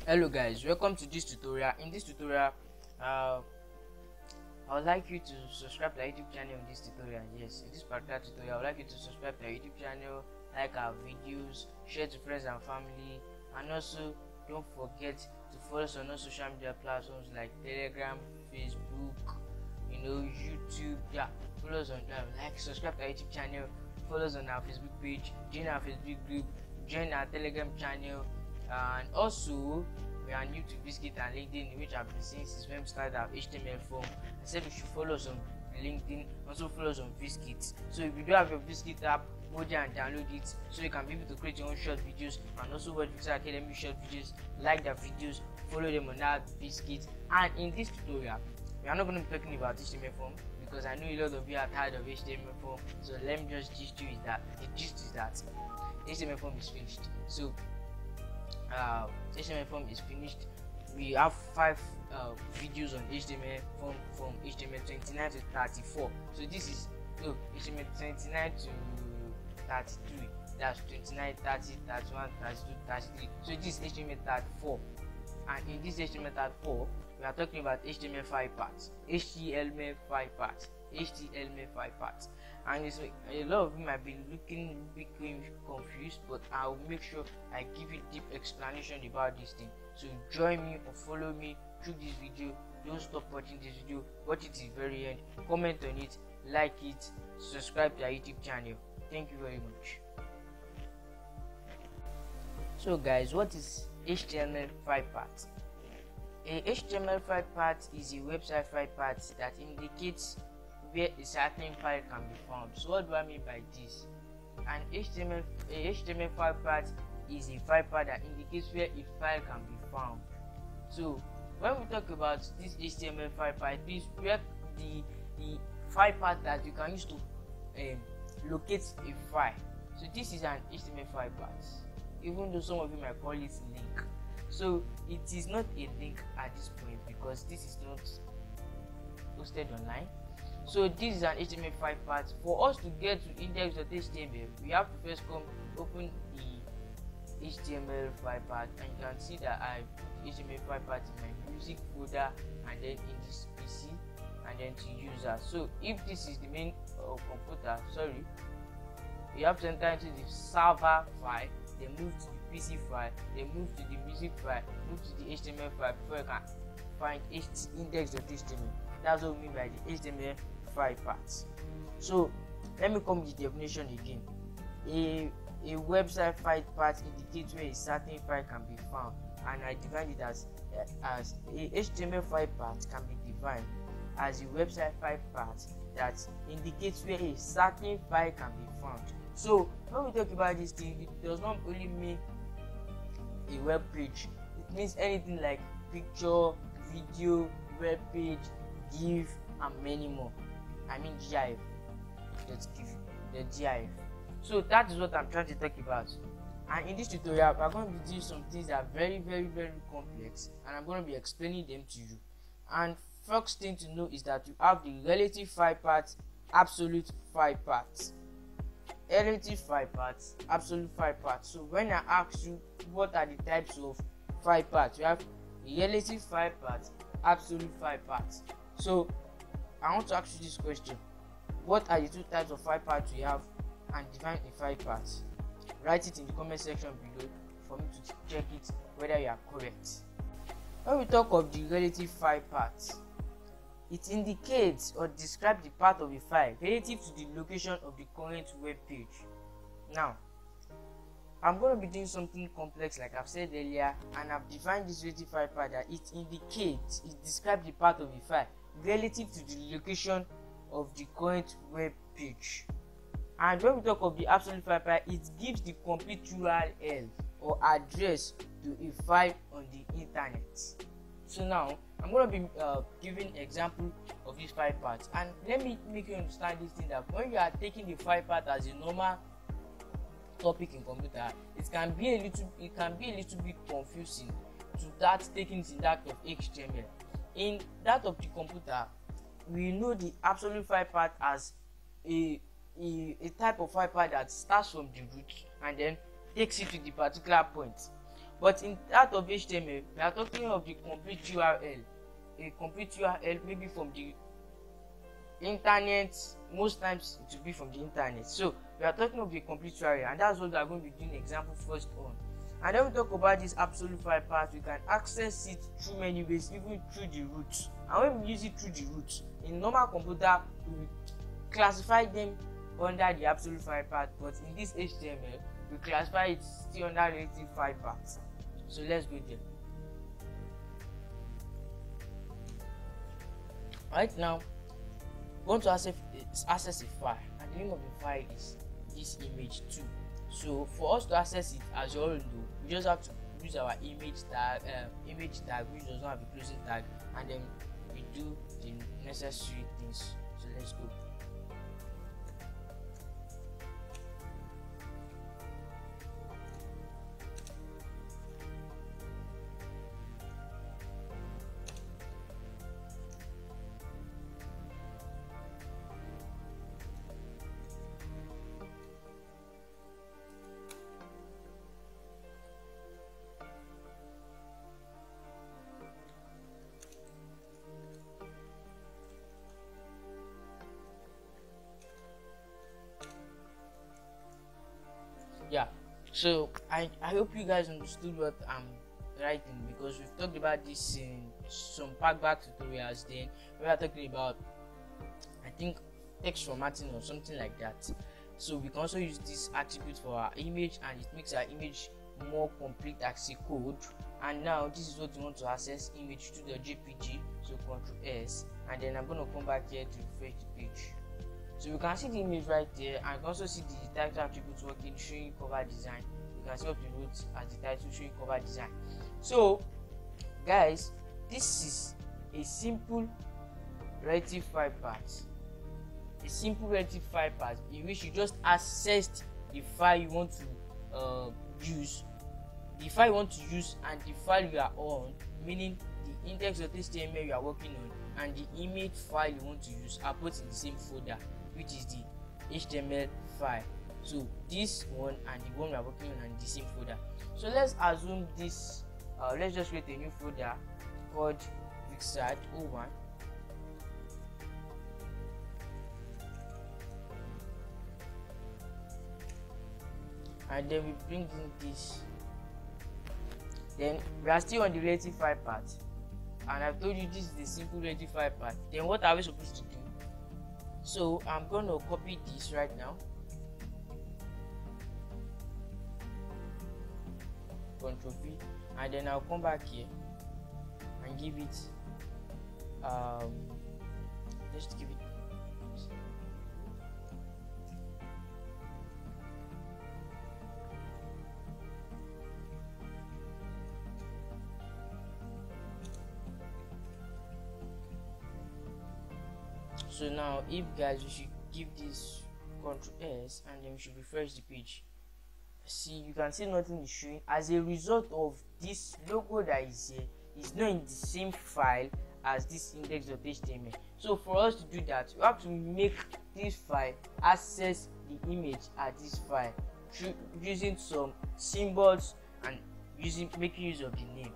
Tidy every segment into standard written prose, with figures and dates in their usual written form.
Hello guys, welcome to this tutorial. In this tutorial, I would like you to subscribe to our YouTube channel in this tutorial. Yes, in this particular tutorial, I would like you to subscribe to our YouTube channel, like our videos, share to friends and family, and also don't forget to follow us on all social media platforms like Telegram, Facebook, YouTube. Yeah, follow us on like, subscribe to our YouTube channel, follow us on our Facebook page, join our Facebook group, join our Telegram channel. And also we are new to VSKIT and LinkedIn, which I've been seeing since when we started our HTML form. I said you should follow us on LinkedIn, also follow us on VSKIT. So if you don't have your VSKIT app, go there and download it so you can be able to create your own short videos and also watch Vicsad Academy short videos, like the videos, follow them on that VSKIT. And in this tutorial, we are not going to be talking about HTML form because I know a lot of you have heard of HTML form. So let me just gist you that the gist is that HTML form is finished. So HTML form is finished. We have 5 videos on HTML form from HTML 29 to 34. So this is HTML 29 to 33. That's 29, 30, 31, 32, 33. So this is HTML 34. And in this HTML 34, we are talking about HTML5 parts. HTML5 parts. HTML5 parts. And a lot of you might be looking confused, but I'll make sure I give you deep explanation about this thing. So join me or follow me through this video. Don't stop watching this video, watch it till the very end, comment on it, like it, subscribe to our YouTube channel. Thank you very much. So guys, what is HTML5 part? A HTML5 part is a website 5 part that indicates where a certain file can be found. So what do I mean by this? An HTML5 part is a 5 part that indicates where a file can be found. So when we talk about this HTML5 part, this is where the 5 part that you can use to locate a file. So this is an HTML5 part, even though some of you might call it link. So it is not a link at this point because this is not posted online. So this is an HTML5 part. For us to get to index.html, we have to first open the HTML5 part, and you can see that I put HTML5 part in my music folder and then in this PC and then to user. So if this is the main computer, you have to enter into the server file, then move to the PC file, then move to the music file, move to the HTML file before you can find index.html. That's what we mean by the HTML5 parts. So let me come with the definition again. A website 5 part indicates where a certain file can be found, and I define it as a HTML5 part can be defined as a website 5 part that indicates where a certain file can be found. So when we talk about this thing, it does not only mean a web page. It means anything like picture, video, web page, GIF, and many more. I mean GIF. Let's give the GIF. So that is what I'm trying to talk about. And in this tutorial, we're going to be doing some things that are very, very, very complex, and I'm going to be explaining them to you. And first thing to know is that you have the relative 5 parts, absolute 5 parts. Relative 5 parts, absolute 5 parts. So when I ask you what are the types of 5 parts, you have relative 5 parts, absolute 5 parts. So I want to ask you this question: what are the 2 types of 5 parts we have, and define a 5 parts? Write it in the comment section below for me to check it whether you are correct. When we talk of the relative 5 parts, it indicates or describes the part of a file relative to the location of the current web page. Now, I'm going to be doing something complex like I've said earlier, and I've defined this relative 5 part that it describes the part of a file relative to the location of the current web page. And when we talk of the absolute 5 part, it gives the complete URL or address to a file on the internet. So now I'm going to be giving example of these 5 parts, and let me make you understand this thing, that when you are taking the 5 part as a normal topic in computer, it can be a little bit confusing to that taking it in that of HTML. In that of the computer, we know the absolute 5 part as a type of 5 part that starts from the root and then takes it to the particular point. But in that of HTML, we are talking of the complete URL, a complete URL, maybe from the internet. Most times it will be from the internet. So we are talking of the complete URL, and that's what we are going to be doing example first on. And then we talk about this absolute file path. We can access it through many ways, even through the root. And when we use it through the root, in normal computer we classify them under the absolute file path, but in this HTML we classify it still under relative file path. So let's go there. Right now, we want to access a file, and the name of the file is this image 2. So for us to access it, as you all know, we just have to use our image tag, which does not have a closing tag, and then we do the necessary things. So let's go. Yeah, so I hope you guys understood what I'm writing, because we've talked about this in some back tutorials. Then we are talking about, I think, text formatting or something like that. So we can also use this attribute for our image, and it makes our image more complete as a code. And now this is what we want to access, image to the JPG. So Ctrl S, and then I'm going to come back here to refresh the page. So you can see the image right there, and you can also see the title attributes working, showing cover design. You can see up the root as the title showing cover design. So guys, this is a simple relative file path. A simple relative file path in which you just accessed the file you want to use, and the file you are on, meaning the index.html you are working on and the image file you want to use are both in the same folder, which is the HTML file. So this one and the one we are working on are in the same folder. So let's assume this, let's just create a new folder called Vicsad 01. And then we bring in this. Then we are still on the relative file path, and I've told you this is the simple relative file path. Then what are we supposed to do? So I'm going to copy this right now, Ctrl V, and then I'll come back here and give it just give it So now, if guys, we should give this Ctrl S, and then we should refresh the page. See, you can see nothing is showing as a result of this logo that is here is not in the same file as this index.html. So for us to do that, we have to make this file access the image at this file through using some symbols and making use of the name.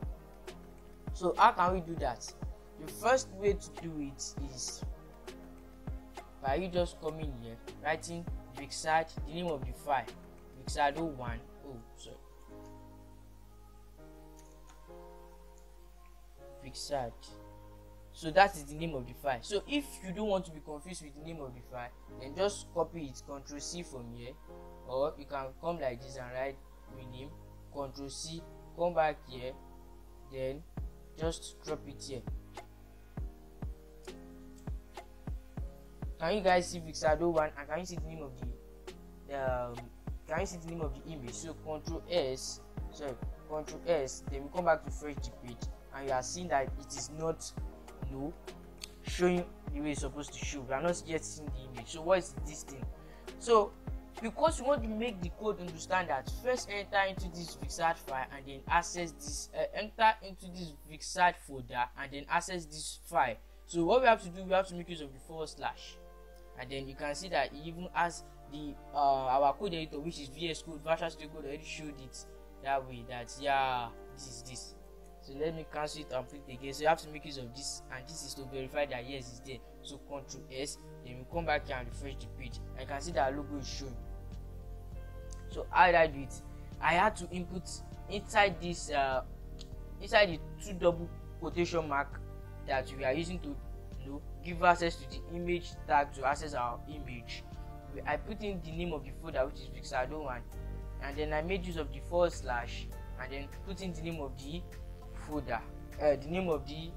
So how can we do that? The first way to do it is by you just coming here, writing Vicsad, the name of the file, Vicsad 01. Vicsad. So that is the name of the file. So if you don't want to be confused with the name of the file, then just copy it, Ctrl C from here, or you can come like this and write rename, Ctrl C, come back here, then just drop it here. Can you guys see Vicsad 01, and can you see the name of the image? So Ctrl S, then we come back to refresh the page, and you are seeing that it is not showing the way it's supposed to show. We are not yet seeing the image. So what is this thing? So because you want to make the code understand that, first enter into this Vicsad file and then access this, enter into this Vicsad folder and then access this file. So what we have to do, we have to make use of the /, and then you can see that it even has the our code editor, which is VS Code, Virtual Studio Code already showed it that way, that yeah, this is this. So let me cancel it and put it again. So you have to make use of this, and this is to verify that yes, it's there. So Ctrl S, then we come back here and refresh the page. I can see that our logo is showing. So how did I do it? I had to input inside this inside the two double quotation mark that we are using to give access to the image tag to access our image. I put in the name of the folder, which is Vicsad, and then I made use of the / and then put in the name of the folder, the name of the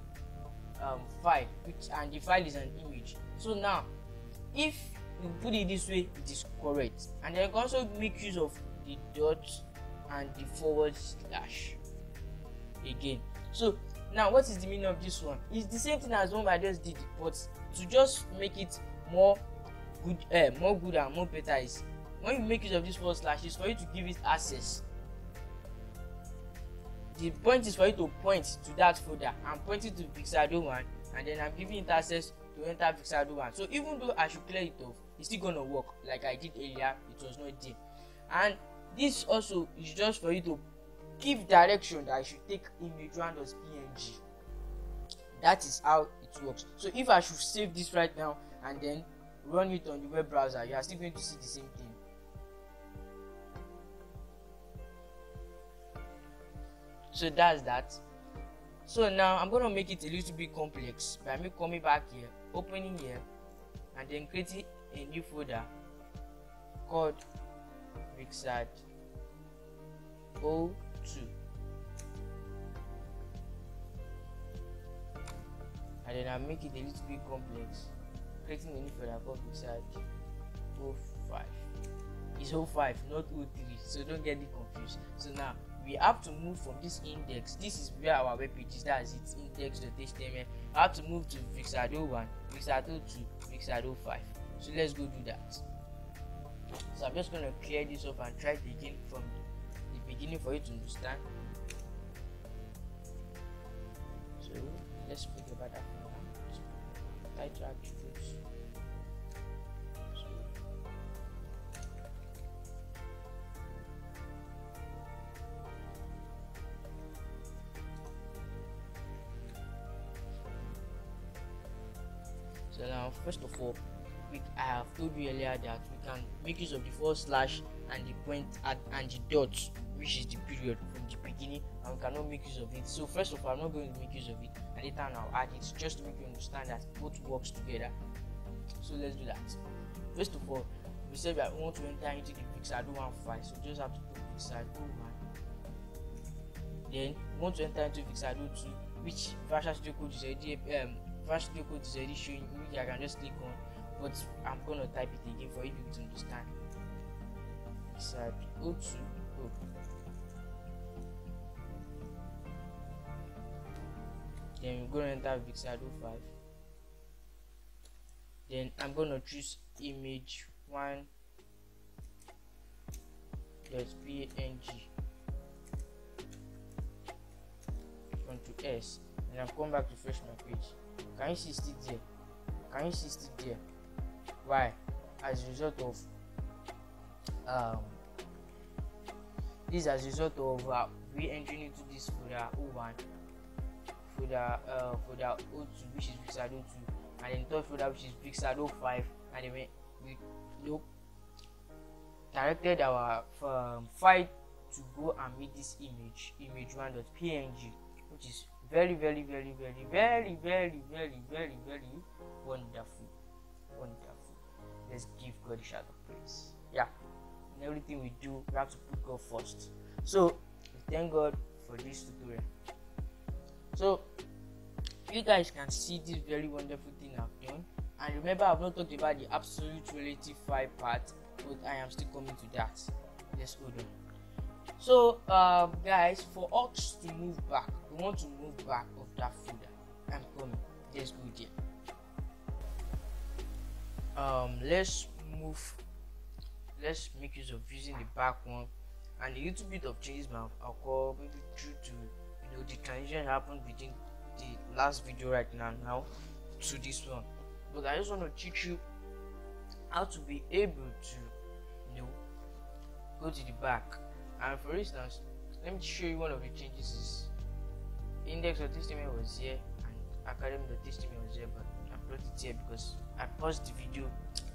file, and the file is an image. So now if you put it this way, it is correct. And then you can also make use of the dot and the / again. So now what is the meaning of this one? It's the same thing as one I just did, but to just make it more good and more better is when you make use of this / is for you to give it access. The point is for you to point to that folder. I'm pointing to Vicsad, and then I'm giving it access to enter Vicsad. So even though I should clear it off, it's still gonna work like I did earlier. It was not there. And this also is just for you to give direction that I should take image1.png. That is how it works. So if I should save this right now and then run it on the web browser, you are still going to see the same thing. So that's that. So now I'm going to make it a little bit complex by me coming back here, opening here, and then creating a new folder called Vicsad 02. And then I make it a little bit complex, creating a new folder called Vicsad 05. It's 05, not 03, so don't get it confused. So now we have to move from this index. This is where our web page is, that is its index.html. I have to move to Vicsad 01, Vicsad 02, Vicsad 05. So let's go do that. So I'm just going to clear this up and try it again from the beginning for you to understand. So let's speak about that for now. Title attributes. So now, first of all, I have told you earlier that we can make use of the / and the point and the dot, which is the period from the beginning, and we cannot make use of it. So first of all, I'm not going to make use of it, and later on I'll add it just to make you understand that both works together. So let's do that. First of all, we said that we want to enter into the Vicsad 01 file, so we just have to put Vicsad 01. Then we want to enter into Vicsad 02, which Visual Studio Code is already showing, which I can just click on, but I'm gonna type it again for you to understand. Vicsad 02. Then we're gonna enter Vicsad 05. Then I'm gonna choose image 1.png. Ctrl S, and I've come back to refresh my page. Can you see it still there? Can you see it still there? Why? As a result of this, as a result of re-entering into this folder 01, folder 02, which is Vicsad 02, and then third folder, which is Vicsad 05, and then we directed our file to go and make this image1.png, which is very wonderful. Let's give God a shout of praise. Yeah, in everything we do, we have to put God first. So we thank God for this tutorial. So you guys can see this very wonderful thing I've done, and remember, I've not talked about the absolute relative file part, but I am still coming to that. Let's hold on. So guys, for us to move back, we want to move back of that folder. I'm coming. Let's go there. Let's make use of using the back one, and a little bit of changes I'll call maybe due to the transition happened between the last video right now to this one. But I just want to teach you how to be able to go to the back. And for instance, let me show you one of the changes. Is index.html was here and academy.html was here, but I brought it here because I paused the video,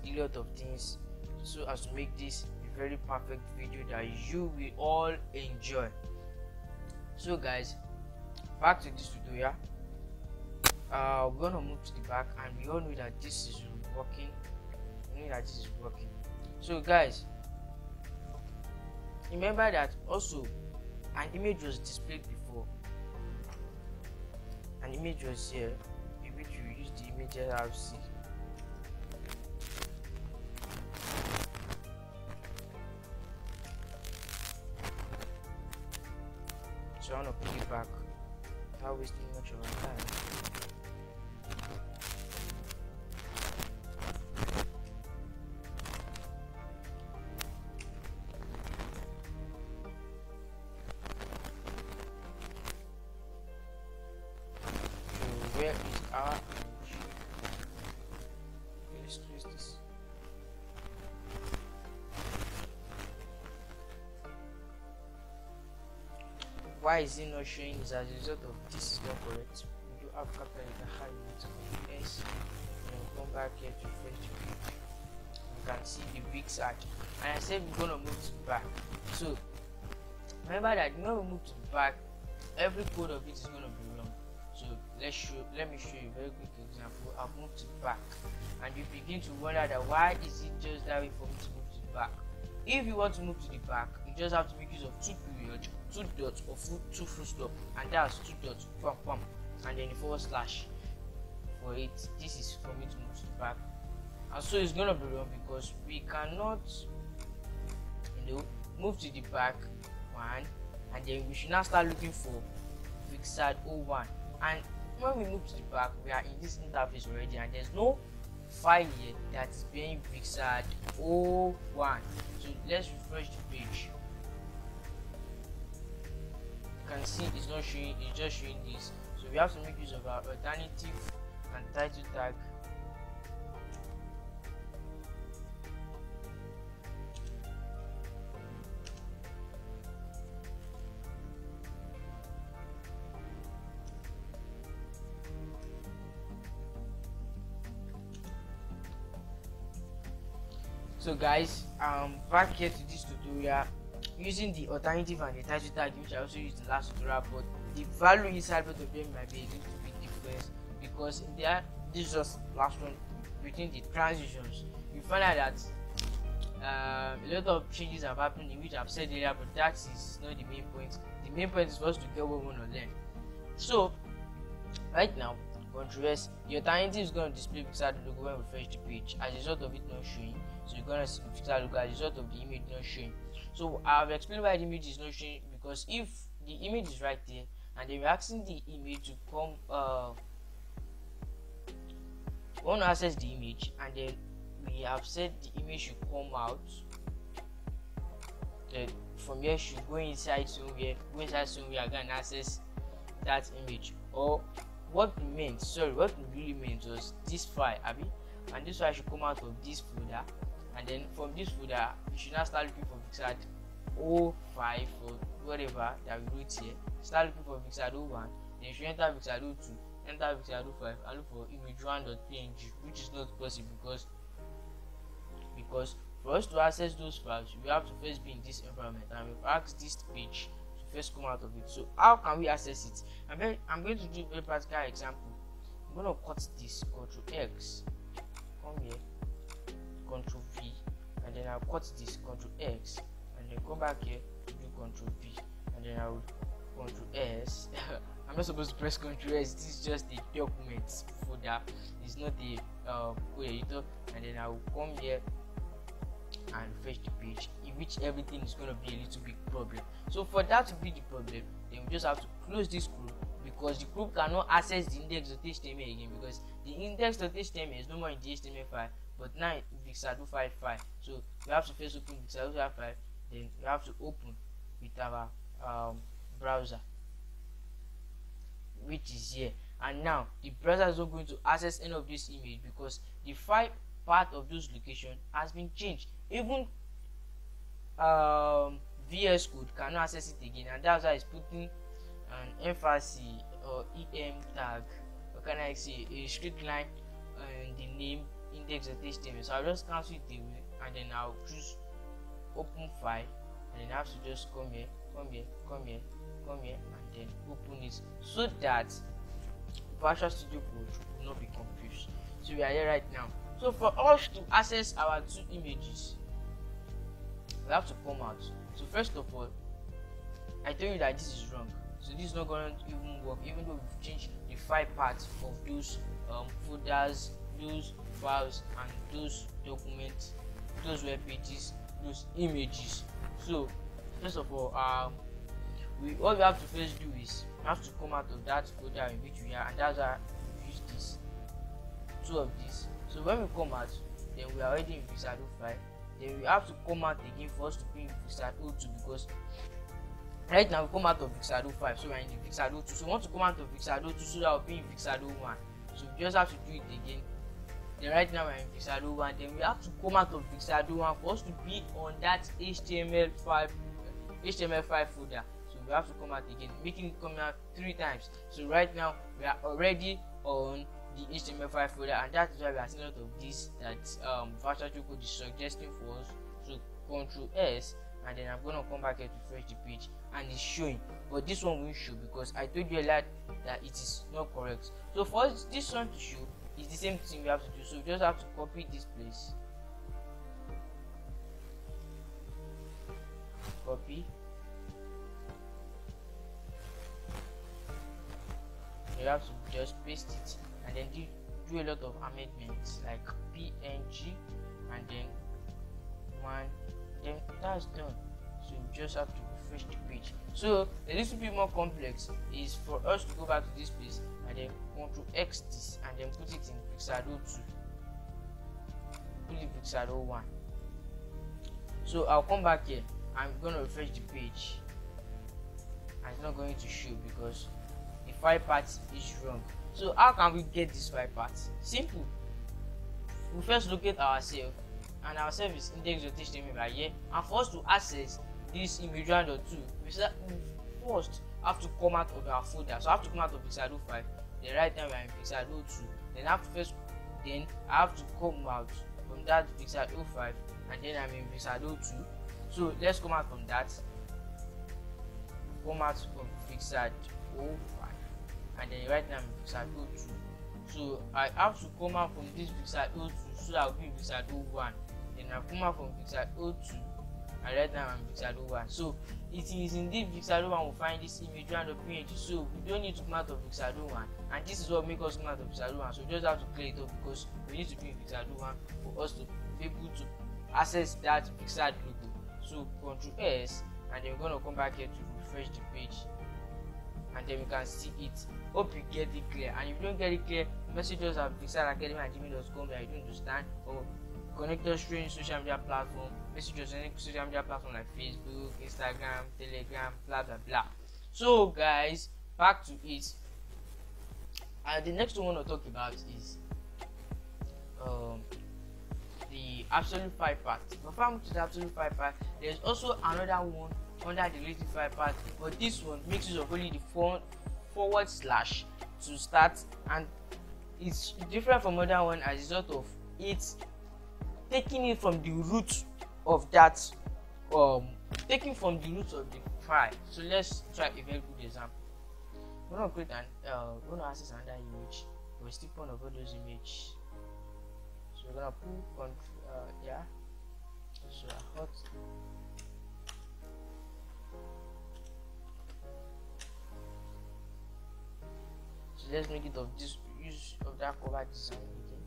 a lot of things, so as to make this a very perfect video that you will all enjoy. So guys, back to this tutorial. We're gonna move to the back, and we all know that this is working. So guys, remember that also an image was displayed before. An image was here, in which you use the images I've seen. So I want to put it back without wasting much of our time. So where is our image? Let's trace this. Why is it not showing? Is as a result of this is not correct. We do have capital letter high with S, and we'll come back here to refresh the page. You can see the Vicsad, and I said we're gonna move to the back. So remember that when we move to the back, every code of it is gonna be wrong. So let me show you a very quick example. I've moved to the back, and you begin to wonder that why is it just that way for me to move to the back. If you want to move to the back, you just have to make use of two periods, two dots, or two full stop, and that's two dots, and then a forward slash for it. This is for me to move to the back, and so it's gonna be wrong because we cannot, move to the back one, and then we should now start looking for Vicsad 01. And when we move to the back, we are in this interface already, and there's no file here that is being Vicsad 01. So let's refresh the page. You can see it's not showing, it's just showing this. So we have to make use of our alternative and title tag. So guys, back here to this tutorial using the alternative and the title tag, which I also used in the last tutorial, but the value inside both of them might be a little bit different because in there, this is just last one between the transitions. You find out that a lot of changes have happened, in which I've said earlier, but that is not the main point. The main point is for us to get what we want to learn. So right now, Ctrl S, the alternative is going to display Vicsad logo when we refresh the page as a result of it not showing. So you're going to see Vicsad logo as a result of the image not showing. So I've explained why the image is not showing, because if the image is right there and then we're asking the image to come, we want to access the image, and then we have said the image should come out. Then from here should go inside somewhere, again access that image. Or what we really meant was this file, and this file should come out of this folder, and then from this folder you should now start looking for Vicsad 05 or whatever that we wrote here. Start looking for Vicsad 01, then you should enter Vicsad 02, enter Vicsad 05, and look for image1.png, which is not possible because for us to access those files we have to first be in this environment, and we've asked this page to first come out of it. So how can we access it? I'm going to do a practical example. I'm going to cut this, Ctrl X, come here, Ctrl V, and then I'll cut this, Ctrl X, and then come back here to do Ctrl V, and then I will Ctrl S. I'm not supposed to press Ctrl S. This is just the document folder. It's not the code editor. And then I will come here and refresh the page, in which everything is going to be a little bit problem. So for that to be the problem, then we just have to close this group, because the group cannot access the index.html again, because the index.html is no more in the HTML file, but now in Vicsad 05 file. So we have to first open Vicsad 05 file, then we have to open with our browser, which is here. And now the browser is not going to access any of this image because the file part of those location has been changed. Even VS Code cannot access it again, and that's why it's putting an emphasis or em tag, or can I say a strict line on the name index.html. So I'll just cancel it away, and then I'll choose open file, and then I have to just come here, and then open it, so that Visual Studio Code will not be confused. So we are here right now. So for us to access our two images, we have to come out. So first of all, I told you that this is wrong, so this is not going to even work, even though we've changed the file paths of those folders, those files, and those documents, those web pages, those images. So first of all, what we have to first do is we have to come out of that folder in which we are, and that's why we use this, two of these. So when we come out, then we are already in Vicsad 05. Then we have to come out again for us to be in Vicsad 02, because right now we come out of Vicsad 05, so we are in the Vicsad 02. So we want to come out of Vicsad 02 so that we'll be in Vicsad 01. So we just have to do it again. Then right now we are in Vicsad 01. Then we have to come out of Vicsad 01 for us to be on that HTML5 folder. So we have to come out again, making it come out 3 times. So right now we are already on the HTML5 folder, and that is why we are seeing a lot of this that Visual Studio Code is suggesting for us. So Ctrl S, and then I'm gonna come back here to refresh the page, and it's showing, but this one won't show because I told you a lot that it is not correct. So for us, this one to show is the same thing we have to do. So we just have to copy this place, copy, you have to just paste it, and then do a lot of amendments like PNG, and then one, then that's done. So we just have to refresh the page. So a little bit more complex is for us to go back to this place, and then Ctrl X this, and then put it in Vicsad 02, put it Vicsad 01. So I'll come back here, I'm gonna refresh the page, and it's not going to show because the file path is wrong. So how can we get this file path? Simple. We first locate ourselves, and ourselves is index.html right here, and for us to access this image 1.2, we first have to come out of our folder. So I have to come out of Vicsad 05. Then right now we are in Vicsad 02. Then I have to come out from that Vicsad 05, and then I'm in Vicsad 02. So let's come out from that. Come out from Vicsad 05, and then right now I'm in Vicsad 02. So I have to come out from this Vicsad 02 so that I'll be in Vicsad 01. Then I've come out from Vicsad 02, and right now I'm in Vicsad 01. So it is indeed Vicsad 01 will find this image and the PNG. So we don't need to come out of Vicsad 01, and this is what makes us come out of Vicsad 01. So we just have to clear it up because we need to be in Vicsad 01 for us to be able to access that Vicsad logo. So Ctrl S, and then we're gonna come back here to refresh the page, and then we can see it. Hope you get it clear, and if you don't get it clear, message us at vicsad@gmail.com that you don't understand, or connect us through any social media platform. Message us on any social media platform like Facebook, Instagram, Telegram, blah blah blah. So guys, back to it. The next one I want to talk about is the absolute file path. Before I move to the absolute file path, there's also another one under the relative file path, but this one makes use of only the forward slash to start, and it's different from other one as a result of it taking it from the root of that taking from the root of the file. So let's try a very good example. We're gonna create we're gonna access another image, but we still want to upload those images. So we're gonna put yeah, so hot. So let's make it of this use of that cover design again.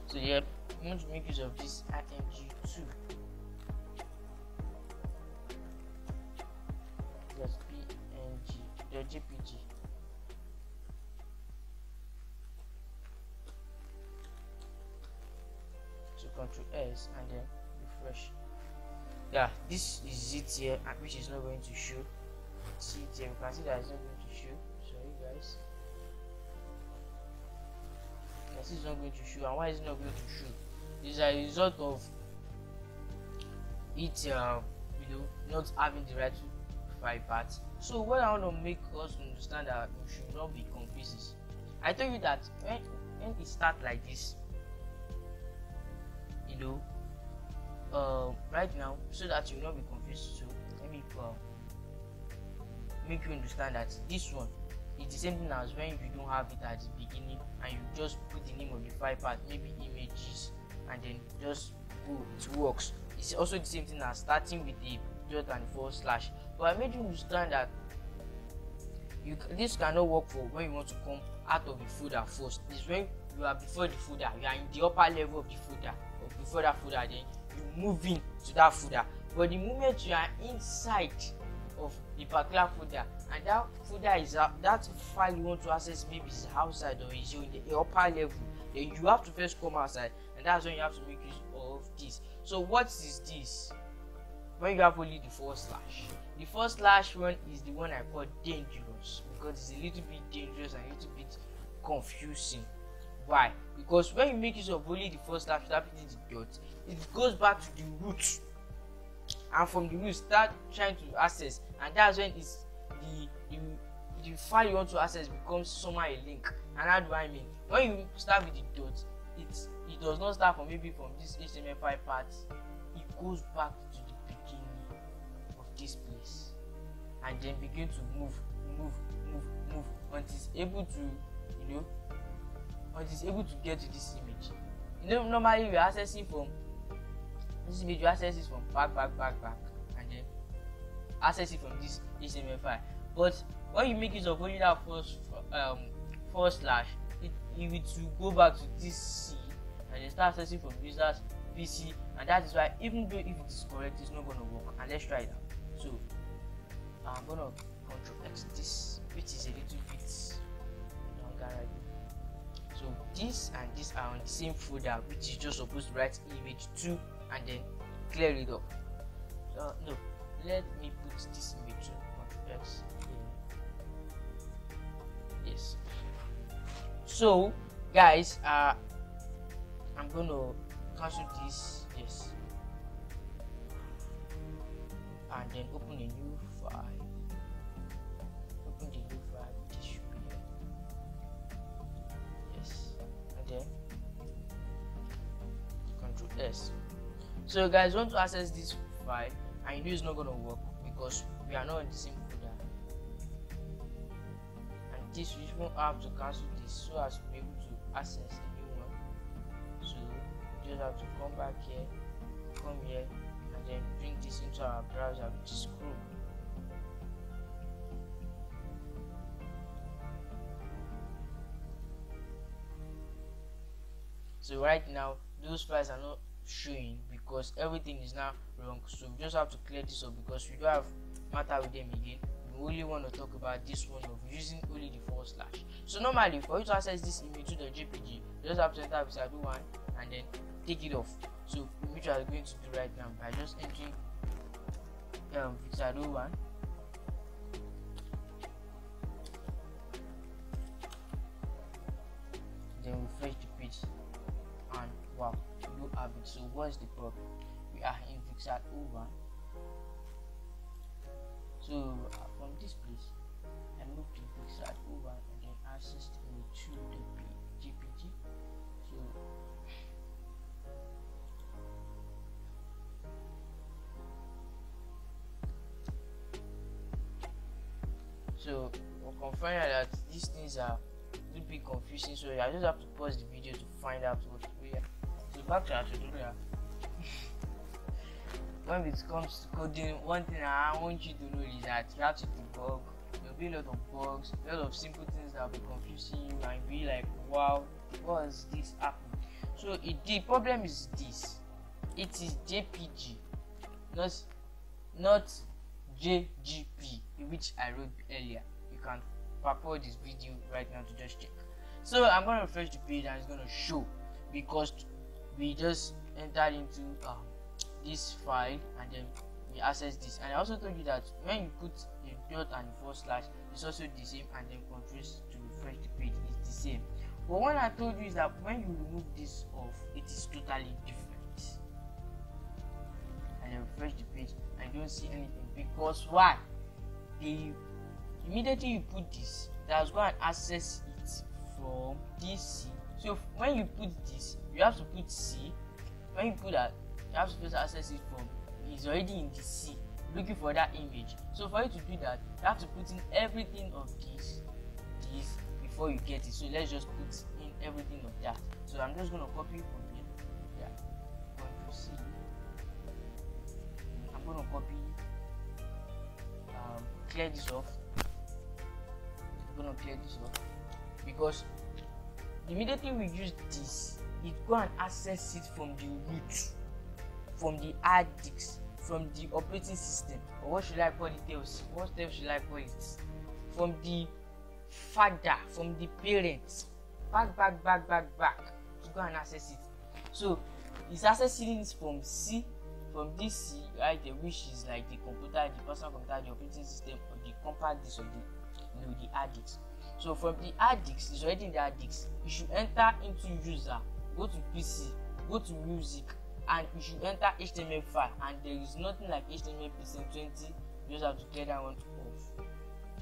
So yeah, I'm going to make use of this img2. That's png.jpg. So Ctrl S and then refresh. yeah, this is it here, and which is not going to show. See it here, you can see that it's not going to show. Sorry guys, you can see it's not going to show. And why is it not going to show? It's a result of it not having the right file path. So what I want to make us understand that we should not be confused is, I told you that when it starts like this, right now, so that you will not be confused, so let me make you understand that this one is the same thing as when you don't have it at the beginning and you just put the name of the file path, maybe images, and then just go, it works. It's also the same thing as starting with the dot and forward slash. But I made you understand that this cannot work for when you want to come out of the folder first. This is when you are before the folder, you are in the upper level of the folder, or before that folder, then you move in to that folder. But the moment you are inside of the particular folder, and that folder is that file you want to access, maybe is outside or is in the upper level, then you have to first come outside, and that's when you have to make use of this. So what is this? When you have only the forward slash. The forward slash one is the one I call dangerous, because it's a little bit dangerous and a little bit confusing. Why? Because when you make use of only the forward slash without putting the dot, it goes back to the root, and from the root start trying to access, and that's when it's the file you want to access becomes somehow a link. And how do I mean? When you start with the dot, it does not start from maybe from this HTML5 part, it goes back to the beginning of this place, and then begin to move until it's able to until it's able to get to this image. Normally we are accessing from this image, you access it from back, and then access it from this HTML file. But when you make use of only that forward slash, it will go back to this C, and then start accessing from users PC, and that is why even though if it is correct, it's not gonna work. And let's try it out. So I'm gonna Control X this, which is a little bit longer right now. So this and this are on the same folder, which is just supposed to write image 2 and then clear it up. So no, let me put this image 2, Control X here. Yes. So guys, I'm gonna cancel this, yes, and then open a new file. Open the new file, this should be here. Yes, and then Control S. So guys, want to access this file and you know it's not gonna work because we are not in the same folder, and this we won't have to cancel this so as to be able to access a new one. So you just have to come back here, come here, and then bring this into our browser, which is Chrome. So right now those files are not showing because everything is now wrong. So we just have to clear this up because we don't have matter with them again. We only want to talk about this one of using only the forward slash. So normally for you to access this image to the JPG, you just have to enter Vicsad 1 and then take it off. So which we are going to do right now by just entering Vicsad 1. Then refresh the page, and wow, you don't have it. So what's the problem? We are in Vicsad 1. So from this place, I move to Vicsad 1 and then access to the JPG. So we'll confirm that these things are a little bit confusing, so I just have to pause the video to find out what we are. So back to our tutorial. When it comes to coding, one thing I want you to know is that you have to debug. There will be a lot of bugs, a lot of simple things that will be confusing you and be like, wow, what is this happening? So the problem is this: it is JPG, not JGP, which I wrote earlier. You can pause this video right now to just check. So I'm going to refresh the page and it's going to show, because we just entered into this file, and then we access this. And I also told you that when you put a dot and a forward slash, it's also the same, and then controls to refresh the page is the same. But what I told you is that when you remove this off, it is totally different. And then refresh the page, I don't see anything. Because why? Immediately you put this, that's going to access it from this C. So when you put this, you have to put C. When you put that, you have to access it from, it's already in the C, looking for that image. So for you to do that, you have to put in everything of this before you get it. So let's just put in everything of that. So I'm just going to copy from here. Yeah, Control C. I'm going to copy, clear this off. I'm going to clear this off because immediately we use this, it go and access it from the root, from the hard disk, from the operating system, or what should I call it else? What else should I call it? From the father, from the parents, back to go and access it. So it's accessing it from C, from this C, right there, which is like the computer, the personal computer, the operating system, or the compact disk, or the hard disk. So from the hard disk, it's already in the hard disk. You should enter into user, go to PC, go to music, and you should enter HTML file. And there is nothing like HTML percent 20. You just have to clear that one off.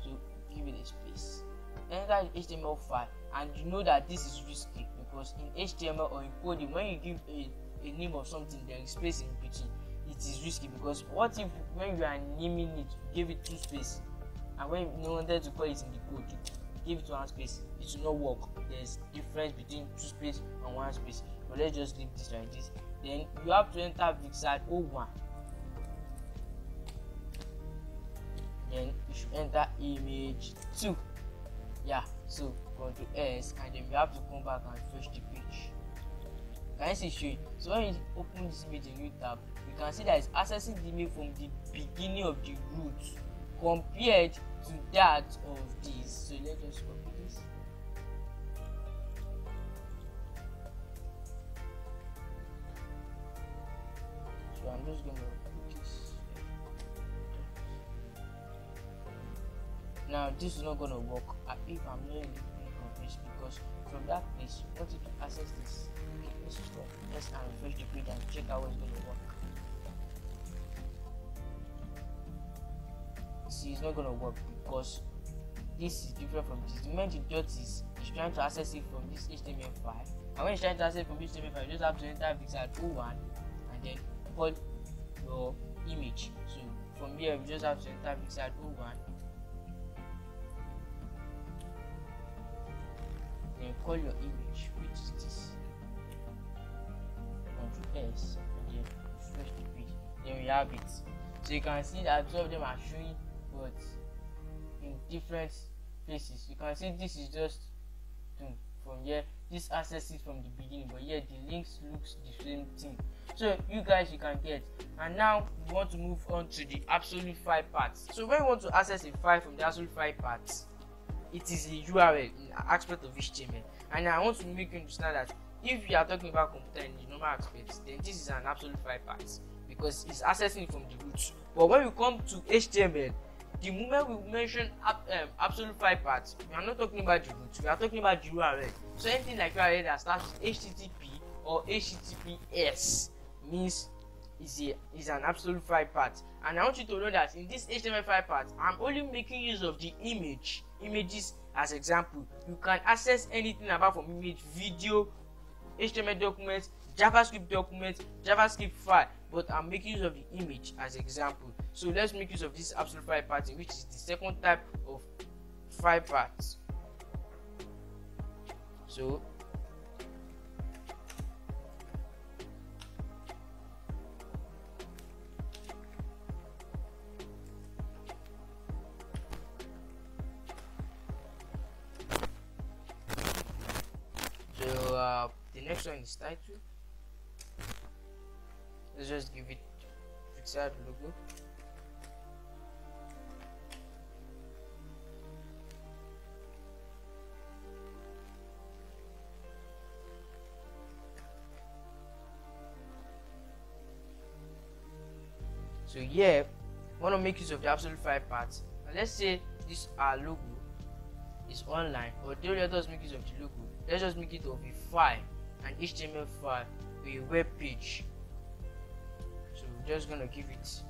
So give it a space. Enter the HTML file, and you know that this is risky because in HTML or in coding, when you give a name of something, there is space in between. It is risky because what if when you are naming it, you give it 2 spaces, and when you wanted to call it in the code, give it 1 space, it will not work. There's difference between 2 space and 1 space. But let's just leave this like this. Then you have to enter Vicsad 01. Then you should enter image 2. Yeah, so Ctrl S, and then you have to come back and refresh the page. Can you see showing? So when you open this image in new tab, you can see that it's accessing the image from the beginning of the root compared to that of this. So let's just copy this. So I'm just gonna put this. Now this is not gonna work if I'm not really confused, because from that place you want to access this. Okay, let's stop. Let's refresh the page and check how it's gonna work. See, it's not gonna work because this is different from this. The moment the dot is trying to access it from this HTML file, and when it's trying to access it from this HTML file, you just have to enter Vicsad 01 and then call your image. So from here, we just have to enter Vicsad 01, then call your image, which is this. Ctrl S, and then refresh the page. Then we have it. So you can see that 2 of them are showing, but in different places. You can see this is just from here, this accesses from the beginning, but here the links looks the same thing. So you guys, you can get. And now we want to move on to the absolute file part. So when you want to access a file from the absolute file part, it is a URL in aspect of HTML. And I want to make you understand that if you are talking about computer in the normal aspects, then this is an absolute file part because it's accessing from the root. But when we come to HTML, the moment we mention absolute file part, we are not talking about the root, we are talking about the URL. So anything like URL that starts with HTTP or HTTPS means is an absolute file part. And I want you to know that in this HTML file part, I'm only making use of the images as example. You can access anything apart from image, video, HTML documents, JavaScript documents, JavaScript file, but I'm making use of the image as example. So let's make use of this absolute file part, which is the second type of file part. So the next one is title. Let's just give it Vicsad logo. So here, we want to make use of the absolute file path. And let's say this our logo is online, or don't let us make use of the logo. Let's just make it of a file, an HTML file, a web page. So we're just gonna give it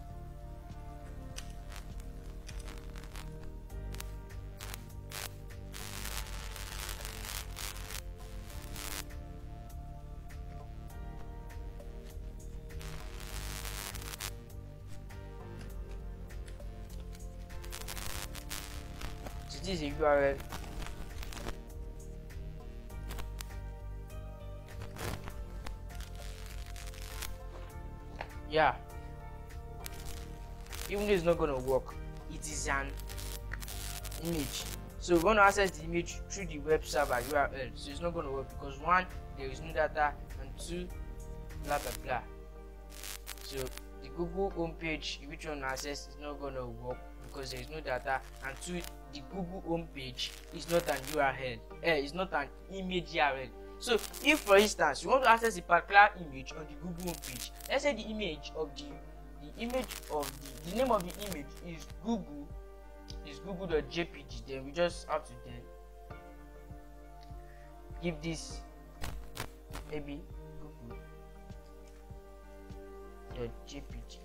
this is a URL. Yeah, even though it's not gonna work, it is an image. So we want to access the image through the web server URL. So it's not gonna work because one, there is no data, and two, blah blah blah. So the Google homepage which you want to access is not gonna work because there is no data, and two, the Google homepage is not an URL. It's not an image URL. So if, for instance, you want to access a particular image on the Google homepage, let's say the image of the name of the image is google.jpg, then we just have to then give this maybe google.jpg.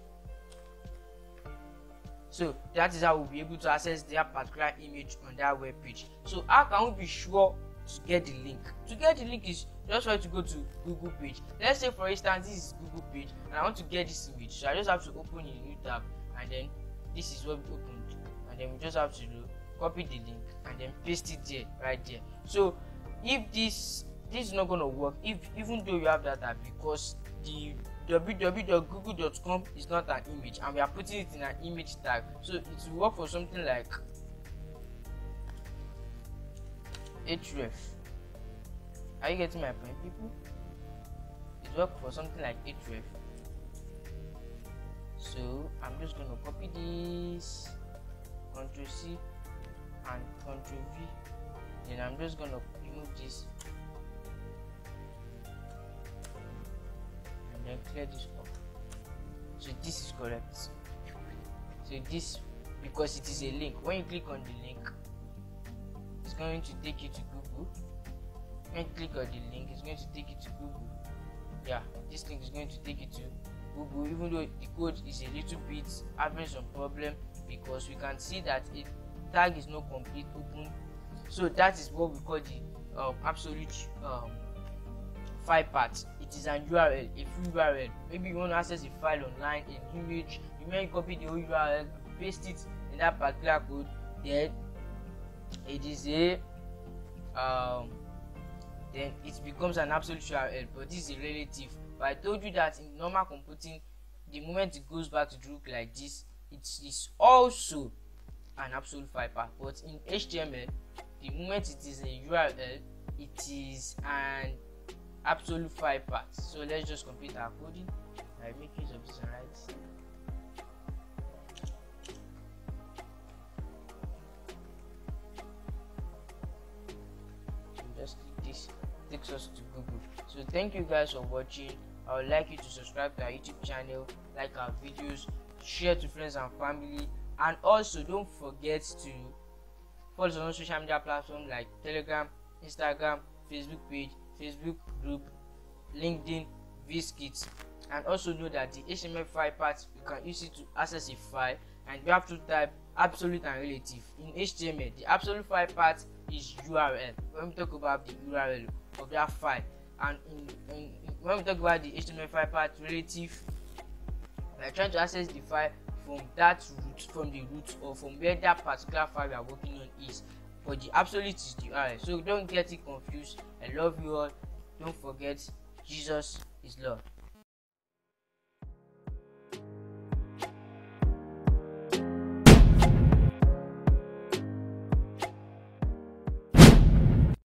So that is how we'll be able to access that particular image on that web page. So how can we be sure to get the link? To get the link is just try to go to Google page. Let's say, for instance, this is Google page and I want to get this image, so I just have to open a new tab, and then this is what we opened, and then we just have to copy the link and then paste it there, right there. So if this is not going to work, even though you have data, because the www.google.com is not an image and we are putting it in an image tag, so it will work for something like href. Are you getting my point, people? It works for something like href. So I'm just going to copy this, Ctrl C and Ctrl V, then I'm just going to remove this and then clear this up. So this is correct. So this, because it is a link, when you click on the link, it's going to take you to Google. When you click on the link, it's going to take you to Google. Yeah, this link is going to take you to Google, even though the code is a little bit having some problem because we can see that a tag is not complete open. So that is what we call the absolute file path. It is an URL, a free URL. Maybe you want to access a file online, an image, you may copy the whole URL, paste it in that particular code, then it is a then it becomes an absolute URL, but this is a relative. But I told you that in normal computing, the moment it goes back to look like this, it is also an absolute file path. But in HTML, the moment it is a URL, it is an absolute file path. So let's just complete our coding. I make use of this, right? Just click this, takes us to Google. So thank you guys for watching. I would like you to subscribe to our YouTube channel, like our videos, share to friends and family, and also don't forget to follow us on social media platforms like Telegram, Instagram, Facebook page, Facebook group, LinkedIn, VSKIT, and also know that the HTML file path, you can use it to access a file, and you have to type absolute and relative. In HTML, the absolute file path is URL when we talk about the URL of that file, and when we talk about the HTML file path relative, we are trying to access the file from that root, from the root, or from where that particular file we are working on is. But the absolute is the URL, so don't get it confused. I love you all. Don't forget, Jesus is Lord.